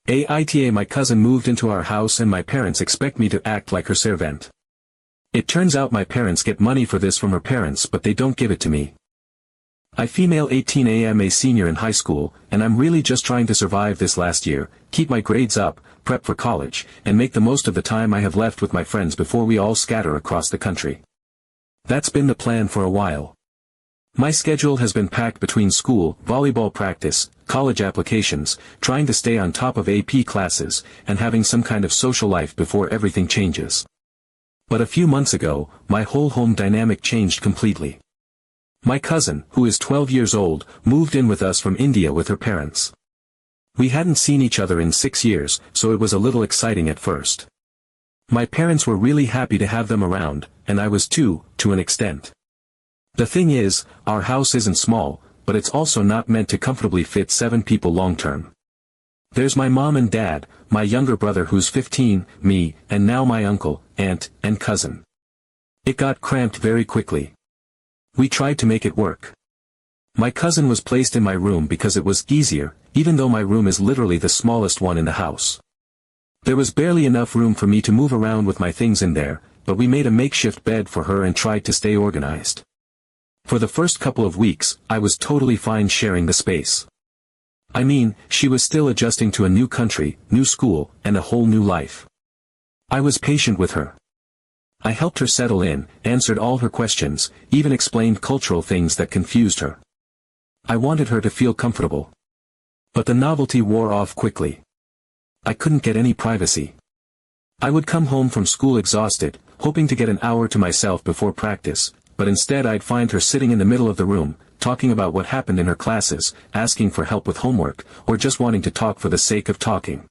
AITA. My cousin moved into our house and my parents expect me to act like her servant. It turns out my parents get money for this from her parents but they don't give it to me. I female 18 am a senior in high school, and I'm really just trying to survive this last year, keep my grades up, prep for college, and make the most of the time I have left with my friends before we all scatter across the country. That's been the plan for a while. My schedule has been packed between school, volleyball practice, college applications, trying to stay on top of AP classes, and having some kind of social life before everything changes. But a few months ago, my whole home dynamic changed completely. My cousin, who is 12 years old, moved in with us from India with her parents. We hadn't seen each other in 6 years, so it was a little exciting at first. My parents were really happy to have them around, and I was too, to an extent. The thing is, our house isn't small, but it's also not meant to comfortably fit 7 people long-term. There's my mom and dad, my younger brother who's 15, me, and now my uncle, aunt, and cousin. It got cramped very quickly. We tried to make it work. My cousin was placed in my room because it was easier, even though my room is literally the smallest one in the house. There was barely enough room for me to move around with my things in there, but we made a makeshift bed for her and tried to stay organized. For the first couple of weeks, I was totally fine sharing the space. I mean, she was still adjusting to a new country, new school, and a whole new life. I was patient with her. I helped her settle in, answered all her questions, even explained cultural things that confused her. I wanted her to feel comfortable. But the novelty wore off quickly. I couldn't get any privacy. I would come home from school exhausted, hoping to get an hour to myself before practice, but instead I'd find her sitting in the middle of the room, talking about what happened in her classes, asking for help with homework, or just wanting to talk for the sake of talking.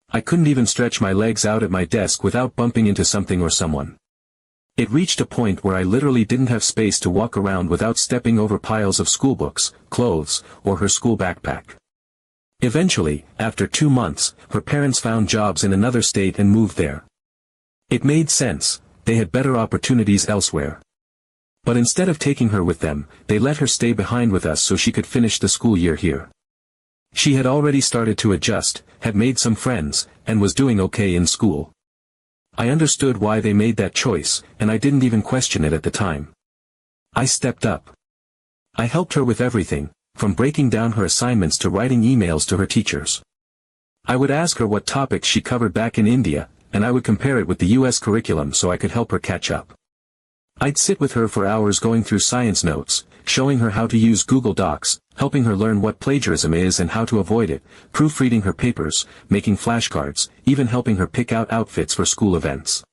I couldn't even stretch my legs out at my desk without bumping into something or someone. It reached a point where I literally didn't have space to walk around without stepping over piles of schoolbooks, clothes, or her school backpack. Eventually, after 2 months, her parents found jobs in another state and moved there. It made sense, they had better opportunities elsewhere. But instead of taking her with them, they let her stay behind with us so she could finish the school year here. She had already started to adjust, had made some friends, and was doing okay in school. I understood why they made that choice, and I didn't even question it at the time. I stepped up. I helped her with everything, from breaking down her assignments to writing emails to her teachers. I would ask her what topics she covered back in India, and I would compare it with the US curriculum so I could help her catch up. I'd sit with her for hours going through science notes, showing her how to use Google Docs, helping her learn what plagiarism is and how to avoid it, proofreading her papers, making flashcards, even helping her pick out outfits for school events.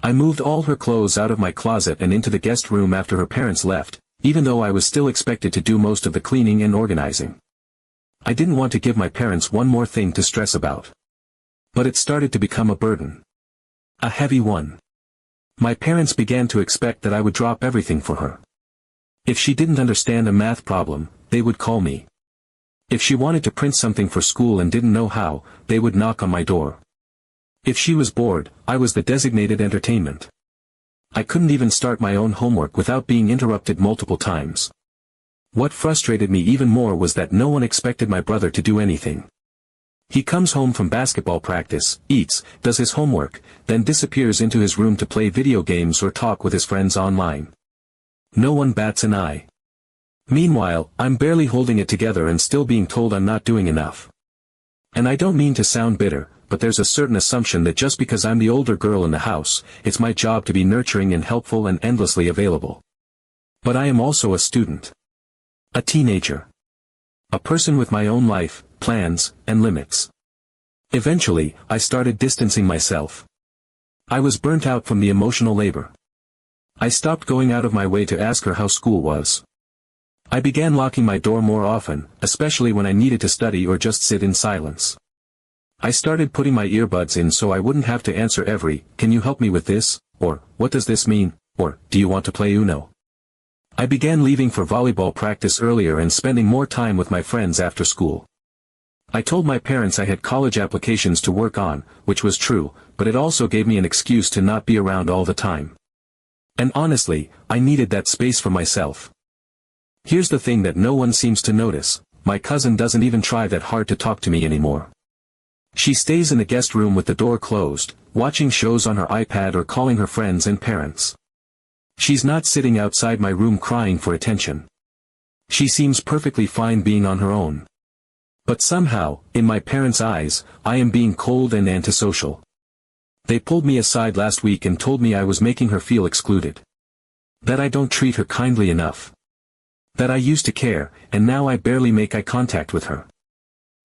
I moved all her clothes out of my closet and into the guest room after her parents left, even though I was still expected to do most of the cleaning and organizing. I didn't want to give my parents one more thing to stress about. But it started to become a burden. A heavy one. My parents began to expect that I would drop everything for her. If she didn't understand a math problem, they would call me. If she wanted to print something for school and didn't know how, they would knock on my door. If she was bored, I was the designated entertainment. I couldn't even start my own homework without being interrupted multiple times. What frustrated me even more was that no one expected my brother to do anything. He comes home from basketball practice, eats, does his homework, then disappears into his room to play video games or talk with his friends online. No one bats an eye. Meanwhile, I'm barely holding it together and still being told I'm not doing enough. And I don't mean to sound bitter, but there's a certain assumption that just because I'm the older girl in the house, it's my job to be nurturing and helpful and endlessly available. But I am also a student. A teenager. A person with my own life, plans, and limits. Eventually, I started distancing myself. I was burnt out from the emotional labor. I stopped going out of my way to ask her how school was. I began locking my door more often, especially when I needed to study or just sit in silence. I started putting my earbuds in so I wouldn't have to answer every, "Can you help me with this?" or "What does this mean?" or "Do you want to play Uno?" I began leaving for volleyball practice earlier and spending more time with my friends after school. I told my parents I had college applications to work on, which was true, but it also gave me an excuse to not be around all the time. And honestly, I needed that space for myself. Here's the thing that no one seems to notice: my cousin doesn't even try that hard to talk to me anymore. She stays in the guest room with the door closed, watching shows on her iPad or calling her friends and parents. She's not sitting outside my room crying for attention. She seems perfectly fine being on her own. But somehow, in my parents' eyes, I am being cold and antisocial. They pulled me aside last week and told me I was making her feel excluded. That I don't treat her kindly enough. That I used to care, and now I barely make eye contact with her.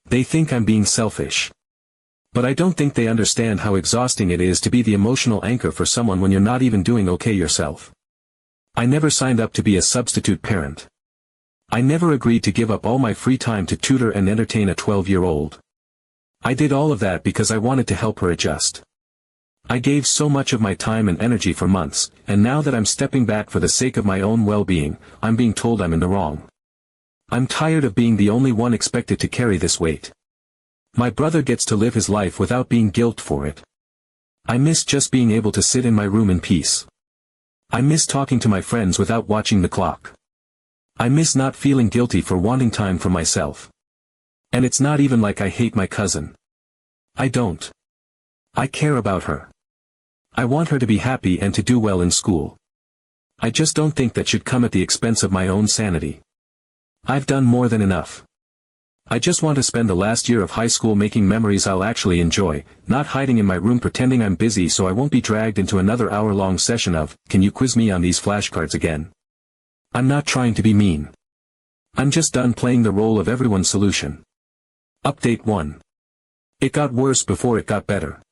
They think I'm being selfish. But I don't think they understand how exhausting it is to be the emotional anchor for someone when you're not even doing okay yourself. I never signed up to be a substitute parent. I never agreed to give up all my free time to tutor and entertain a 12-year-old. I did all of that because I wanted to help her adjust. I gave so much of my time and energy for months, and now that I'm stepping back for the sake of my own well-being, I'm being told I'm in the wrong. I'm tired of being the only one expected to carry this weight. My brother gets to live his life without being guilted for it. I miss just being able to sit in my room in peace. I miss talking to my friends without watching the clock. I miss not feeling guilty for wanting time for myself. And it's not even like I hate my cousin. I don't. I care about her. I want her to be happy and to do well in school. I just don't think that should come at the expense of my own sanity. I've done more than enough. I just want to spend the last year of high school making memories I'll actually enjoy, not hiding in my room pretending I'm busy so I won't be dragged into another hour-long session of, "Can you quiz me on these flashcards again?" I'm not trying to be mean. I'm just done playing the role of everyone's solution. Update 1. It got worse before it got better.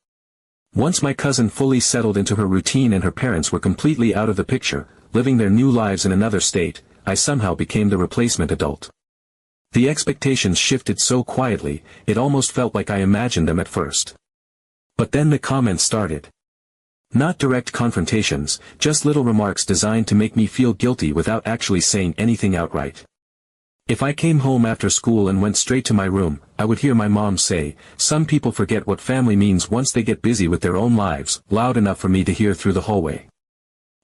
Once my cousin fully settled into her routine and her parents were completely out of the picture, living their new lives in another state, I somehow became the replacement adult. The expectations shifted so quietly, it almost felt like I imagined them at first. But then the comments started. Not direct confrontations, just little remarks designed to make me feel guilty without actually saying anything outright. If I came home after school and went straight to my room, I would hear my mom say, "Some people forget what family means once they get busy with their own lives," loud enough for me to hear through the hallway.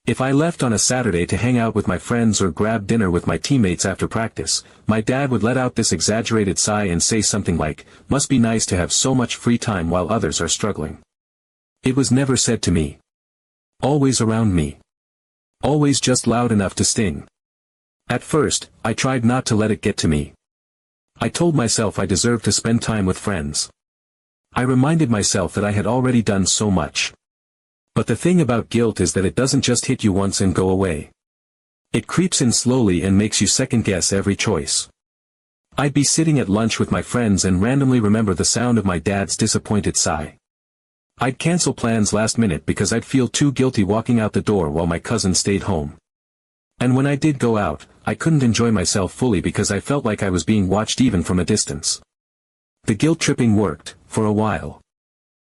If I left on a Saturday to hang out with my friends or grab dinner with my teammates after practice, my dad would let out this exaggerated sigh and say something like, "Must be nice to have so much free time while others are struggling." It was never said to me. Always around me. Always just loud enough to sting. At first, I tried not to let it get to me. I told myself I deserved to spend time with friends. I reminded myself that I had already done so much. But the thing about guilt is that it doesn't just hit you once and go away. It creeps in slowly and makes you second-guess every choice. I'd be sitting at lunch with my friends and randomly remember the sound of my dad's disappointed sigh. I'd cancel plans last minute because I'd feel too guilty walking out the door while my cousin stayed home. And when I did go out, I couldn't enjoy myself fully because I felt like I was being watched even from a distance. The guilt-tripping worked, for a while.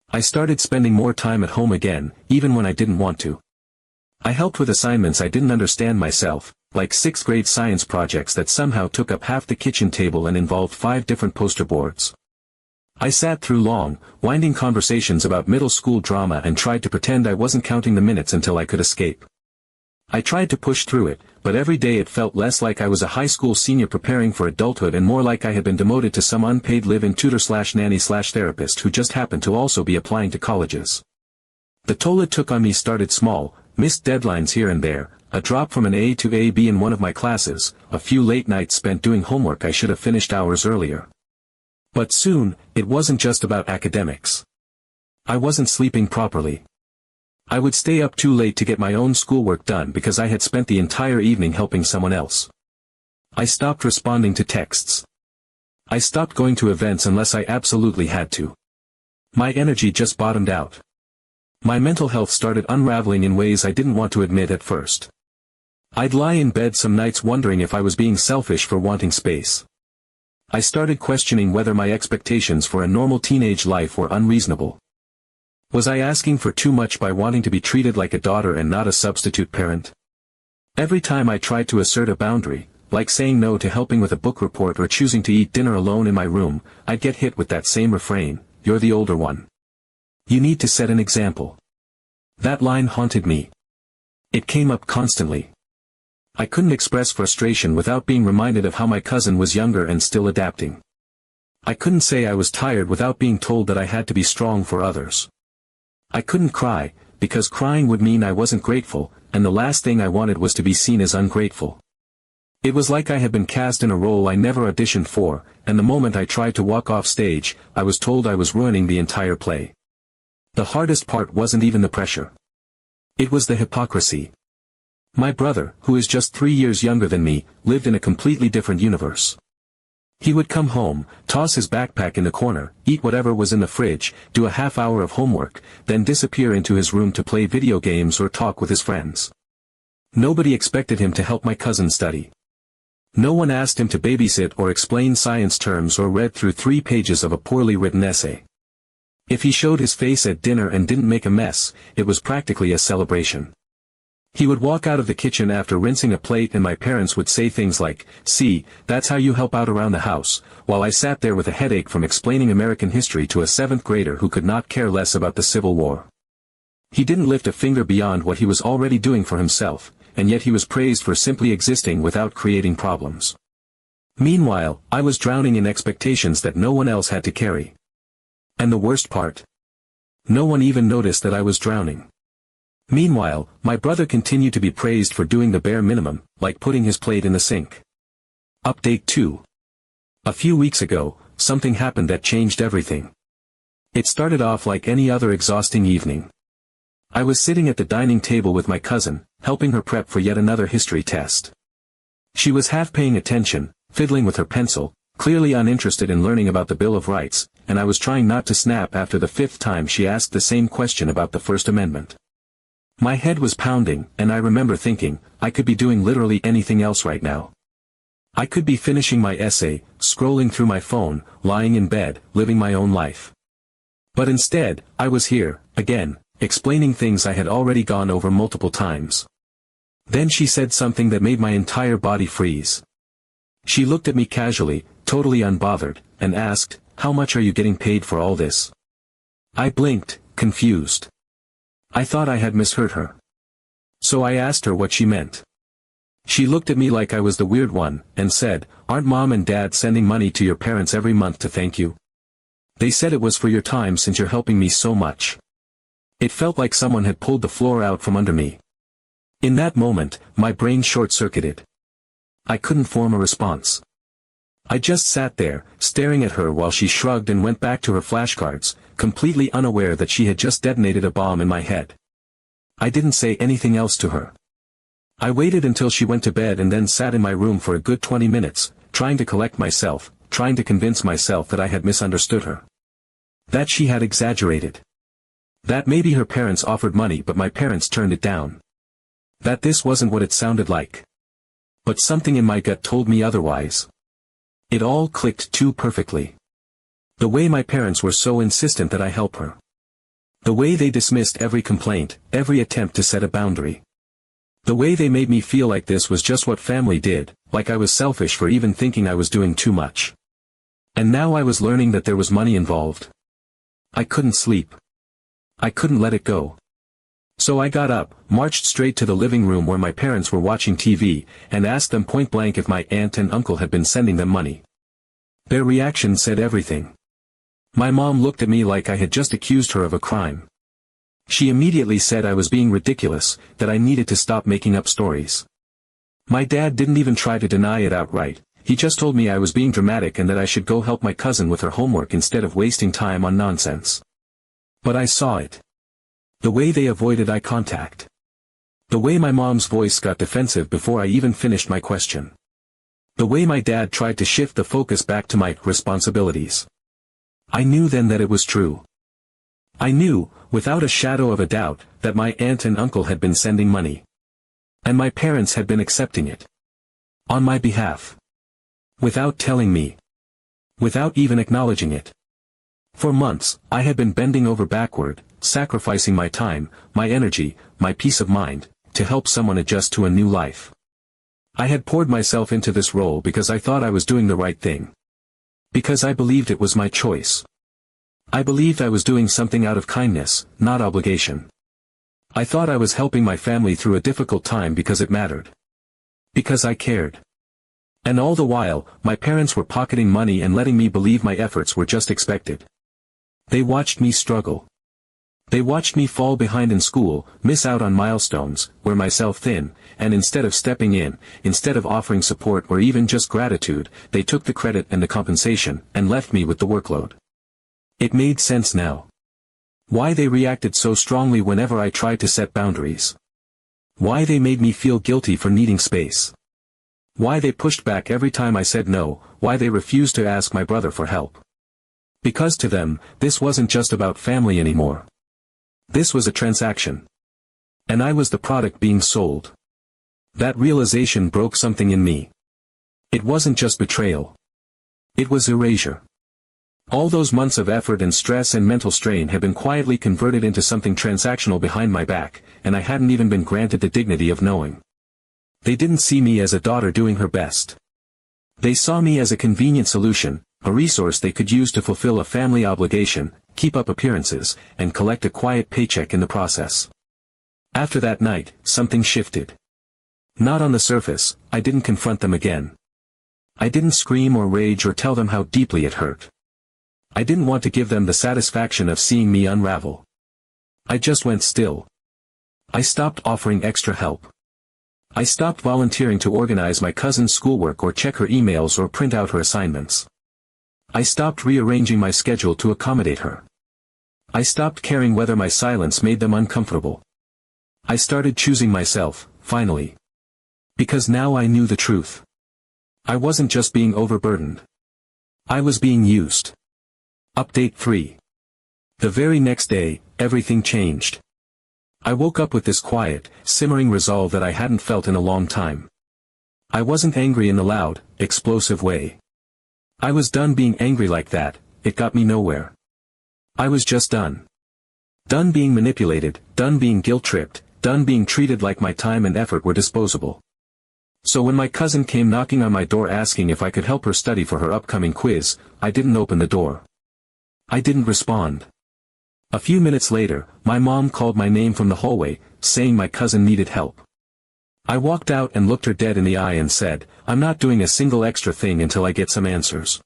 I started spending more time at home again, even when I didn't want to. I helped with assignments I didn't understand myself, like 6th grade science projects that somehow took up half the kitchen table and involved 5 different poster boards. I sat through long, winding conversations about middle school drama and tried to pretend I wasn't counting the minutes until I could escape. I tried to push through it, but every day it felt less like I was a high school senior preparing for adulthood and more like I had been demoted to some unpaid live-in tutor/nanny/therapist who just happened to also be applying to colleges. The toll it took on me started small, missed deadlines here and there, a drop from an A to a B in one of my classes, a few late nights spent doing homework I should have finished hours earlier. But soon, it wasn't just about academics. I wasn't sleeping properly. I would stay up too late to get my own schoolwork done because I had spent the entire evening helping someone else. I stopped responding to texts. I stopped going to events unless I absolutely had to. My energy just bottomed out. My mental health started unraveling in ways I didn't want to admit at first. I'd lie in bed some nights wondering if I was being selfish for wanting space. I started questioning whether my expectations for a normal teenage life were unreasonable. Was I asking for too much by wanting to be treated like a daughter and not a substitute parent? Every time I tried to assert a boundary, like saying no to helping with a book report or choosing to eat dinner alone in my room, I'd get hit with that same refrain, "You're the older one. You need to set an example." That line haunted me. It came up constantly. I couldn't express frustration without being reminded of how my cousin was younger and still adapting. I couldn't say I was tired without being told that I had to be strong for others. I couldn't cry, because crying would mean I wasn't grateful, and the last thing I wanted was to be seen as ungrateful. It was like I had been cast in a role I never auditioned for, and the moment I tried to walk off stage, I was told I was ruining the entire play. The hardest part wasn't even the pressure. It was the hypocrisy. My brother, who is just 3 years younger than me, lived in a completely different universe. He would come home, toss his backpack in the corner, eat whatever was in the fridge, do a half hour of homework, then disappear into his room to play video games or talk with his friends. Nobody expected him to help my cousin study. No one asked him to babysit or explain science terms or read through 3 pages of a poorly written essay. If he showed his face at dinner and didn't make a mess, it was practically a celebration. He would walk out of the kitchen after rinsing a plate and my parents would say things like, "See, that's how you help out around the house," while I sat there with a headache from explaining American history to a 7th grader who could not care less about the Civil War. He didn't lift a finger beyond what he was already doing for himself, and yet he was praised for simply existing without creating problems. Meanwhile, I was drowning in expectations that no one else had to carry. And the worst part? No one even noticed that I was drowning. Meanwhile, my brother continued to be praised for doing the bare minimum, like putting his plate in the sink. Update 2. A few weeks ago, something happened that changed everything. It started off like any other exhausting evening. I was sitting at the dining table with my cousin, helping her prep for yet another history test. She was half paying attention, fiddling with her pencil, clearly uninterested in learning about the Bill of Rights, and I was trying not to snap after the 5th time she asked the same question about the First Amendment. My head was pounding, and I remember thinking, I could be doing literally anything else right now. I could be finishing my essay, scrolling through my phone, lying in bed, living my own life. But instead, I was here, again, explaining things I had already gone over multiple times. Then she said something that made my entire body freeze. She looked at me casually, totally unbothered, and asked, "How much are you getting paid for all this?" I blinked, confused. I thought I had misheard her. So I asked her what she meant. She looked at me like I was the weird one, and said, "Aren't mom and dad sending money to your parents every month to thank you? They said it was for your time since you're helping me so much." It felt like someone had pulled the floor out from under me. In that moment, my brain short-circuited. I couldn't form a response. I just sat there, staring at her while she shrugged and went back to her flashcards, completely unaware that she had just detonated a bomb in my head. I didn't say anything else to her. I waited until she went to bed and then sat in my room for a good 20 minutes, trying to collect myself, trying to convince myself that I had misunderstood her. That she had exaggerated. That maybe her parents offered money but my parents turned it down. That this wasn't what it sounded like. But something in my gut told me otherwise. It all clicked too perfectly. The way my parents were so insistent that I help her. The way they dismissed every complaint, every attempt to set a boundary. The way they made me feel like this was just what family did, like I was selfish for even thinking I was doing too much. And now I was learning that there was money involved. I couldn't sleep. I couldn't let it go. So I got up, marched straight to the living room where my parents were watching TV, and asked them point blank if my aunt and uncle had been sending them money. Their reaction said everything. My mom looked at me like I had just accused her of a crime. She immediately said I was being ridiculous, that I needed to stop making up stories. My dad didn't even try to deny it outright, he just told me I was being dramatic and that I should go help my cousin with her homework instead of wasting time on nonsense. But I saw it. The way they avoided eye contact. The way my mom's voice got defensive before I even finished my question. The way my dad tried to shift the focus back to my responsibilities. I knew then that it was true. I knew, without a shadow of a doubt, that my aunt and uncle had been sending money. And my parents had been accepting it. On my behalf. Without telling me. Without even acknowledging it. For months, I had been bending over backward, sacrificing my time, my energy, my peace of mind, to help someone adjust to a new life. I had poured myself into this role because I thought I was doing the right thing. Because I believed it was my choice. I believed I was doing something out of kindness, not obligation. I thought I was helping my family through a difficult time because it mattered. Because I cared. And all the while, my parents were pocketing money and letting me believe my efforts were just expected. They watched me struggle. They watched me fall behind in school, miss out on milestones, wear myself thin, and instead of stepping in, instead of offering support or even just gratitude, they took the credit and the compensation, and left me with the workload. It made sense now. Why they reacted so strongly whenever I tried to set boundaries. Why they made me feel guilty for needing space. Why they pushed back every time I said no, why they refused to ask my brother for help. Because to them, this wasn't just about family anymore. This was a transaction. And I was the product being sold. That realization broke something in me. It wasn't just betrayal. It was erasure. All those months of effort and stress and mental strain had been quietly converted into something transactional behind my back, and I hadn't even been granted the dignity of knowing. They didn't see me as a daughter doing her best. They saw me as a convenient solution, a resource they could use to fulfill a family obligation, keep up appearances, and collect a quiet paycheck in the process. After that night, something shifted. Not on the surface, I didn't confront them again. I didn't scream or rage or tell them how deeply it hurt. I didn't want to give them the satisfaction of seeing me unravel. I just went still. I stopped offering extra help. I stopped volunteering to organize my cousin's schoolwork or check her emails or print out her assignments. I stopped rearranging my schedule to accommodate her. I stopped caring whether my silence made them uncomfortable. I started choosing myself, finally. Because now I knew the truth. I wasn't just being overburdened. I was being used. Update 3. The very next day, everything changed. I woke up with this quiet, simmering resolve that I hadn't felt in a long time. I wasn't angry in the loud, explosive way. I was done being angry like that, it got me nowhere. I was just done. Done being manipulated, done being guilt-tripped, done being treated like my time and effort were disposable. So when my cousin came knocking on my door asking if I could help her study for her upcoming quiz, I didn't open the door. I didn't respond. A few minutes later, my mom called my name from the hallway, saying my cousin needed help. I walked out and looked her dead in the eye and said, "I'm not doing a single extra thing until I get some answers."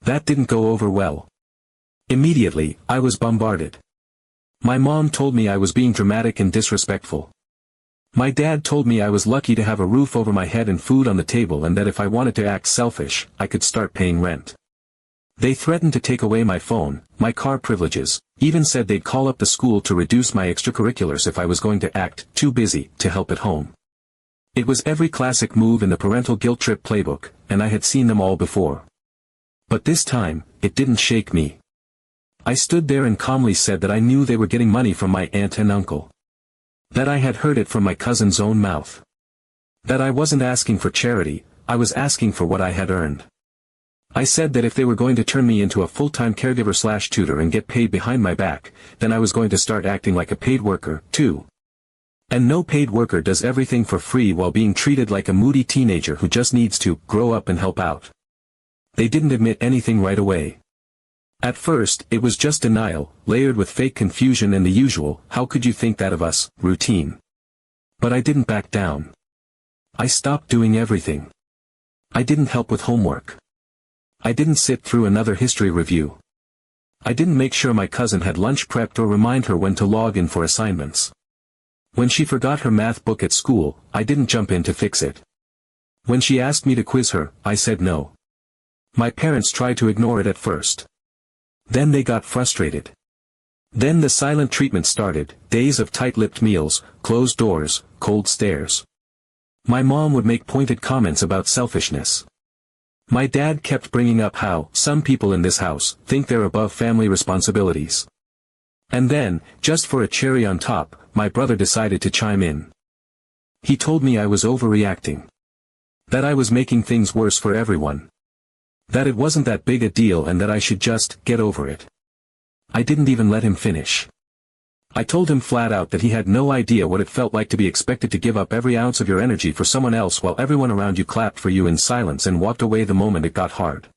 That didn't go over well. Immediately, I was bombarded. My mom told me I was being dramatic and disrespectful. My dad told me I was lucky to have a roof over my head and food on the table and that if I wanted to act selfish, I could start paying rent. They threatened to take away my phone, my car privileges, even said they'd call up the school to reduce my extracurriculars if I was going to act too busy to help at home. It was every classic move in the parental guilt trip playbook, and I had seen them all before. But this time, it didn't shake me. I stood there and calmly said that I knew they were getting money from my aunt and uncle. That I had heard it from my cousin's own mouth. That I wasn't asking for charity, I was asking for what I had earned. I said that if they were going to turn me into a full-time caregiver/tutor and get paid behind my back, then I was going to start acting like a paid worker, too. And no paid worker does everything for free while being treated like a moody teenager who just needs to grow up and help out. They didn't admit anything right away. At first, it was just denial, layered with fake confusion and the usual, "How could you think that of us," routine. But I didn't back down. I stopped doing everything. I didn't help with homework. I didn't sit through another history review. I didn't make sure my cousin had lunch prepped or remind her when to log in for assignments. When she forgot her math book at school, I didn't jump in to fix it. When she asked me to quiz her, I said no. My parents tried to ignore it at first. Then they got frustrated. Then the silent treatment started, days of tight-lipped meals, closed doors, cold stares. My mom would make pointed comments about selfishness. My dad kept bringing up how some people in this house think they're above family responsibilities. And then, just for a cherry on top, my brother decided to chime in. He told me I was overreacting. That I was making things worse for everyone. That it wasn't that big a deal and that I should just get over it. I didn't even let him finish. I told him flat out that he had no idea what it felt like to be expected to give up every ounce of your energy for someone else while everyone around you clapped for you in silence and walked away the moment it got hard.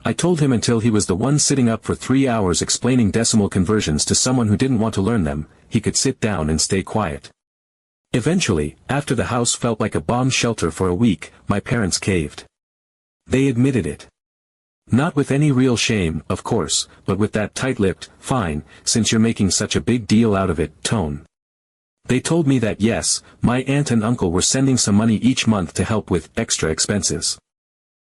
I told him until he was the one sitting up for 3 hours explaining decimal conversions to someone who didn't want to learn them, he could sit down and stay quiet. Eventually, after the house felt like a bomb shelter for a week, my parents caved. They admitted it. Not with any real shame, of course, but with that tight-lipped, "Fine, since you're making such a big deal out of it," tone. They told me that yes, my aunt and uncle were sending some money each month to help with extra expenses.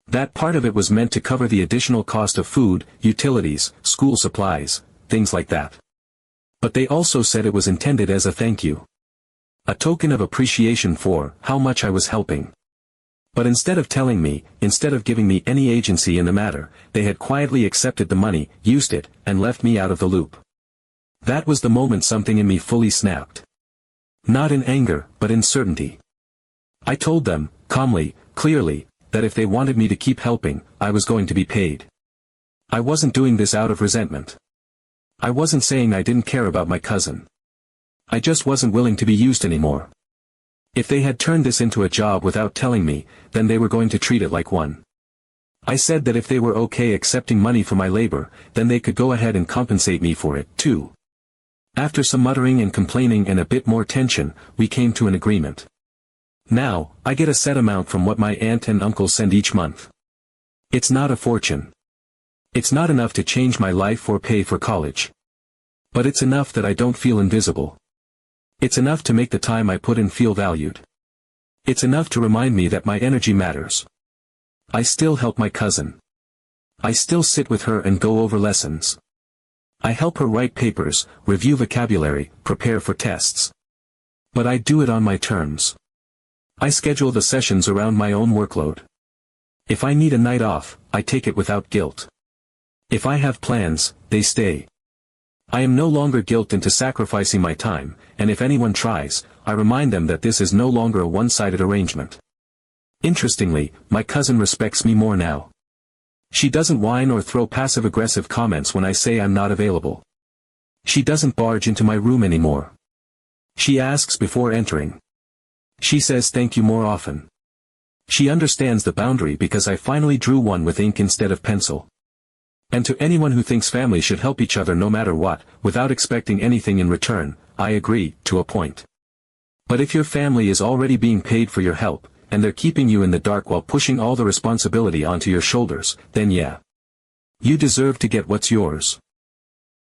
That part of it was meant to cover the additional cost of food, utilities, school supplies, things like that. But they also said it was intended as a thank you. A token of appreciation for how much I was helping. But instead of telling me, instead of giving me any agency in the matter, they had quietly accepted the money, used it, and left me out of the loop. That was the moment something in me fully snapped. Not in anger, but in certainty. I told them, calmly, clearly, that if they wanted me to keep helping, I was going to be paid. I wasn't doing this out of resentment. I wasn't saying I didn't care about my cousin. I just wasn't willing to be used anymore. If they had turned this into a job without telling me, then they were going to treat it like one. I said that if they were okay accepting money for my labor, then they could go ahead and compensate me for it, too. After some muttering and complaining and a bit more tension, we came to an agreement. Now, I get a set amount from what my aunt and uncle send each month. It's not a fortune. It's not enough to change my life or pay for college. But it's enough that I don't feel invisible. It's enough to make the time I put in feel valued. It's enough to remind me that my energy matters. I still help my cousin. I still sit with her and go over lessons. I help her write papers, review vocabulary, prepare for tests. But I do it on my terms. I schedule the sessions around my own workload. If I need a night off, I take it without guilt. If I have plans, they stay. I am no longer guilted into sacrificing my time, and if anyone tries, I remind them that this is no longer a one-sided arrangement. Interestingly, my cousin respects me more now. She doesn't whine or throw passive-aggressive comments when I say I'm not available. She doesn't barge into my room anymore. She asks before entering. She says thank you more often. She understands the boundary because I finally drew one with ink instead of pencil. And to anyone who thinks families should help each other no matter what, without expecting anything in return, I agree, to a point. But if your family is already being paid for your help, and they're keeping you in the dark while pushing all the responsibility onto your shoulders, then yeah. You deserve to get what's yours.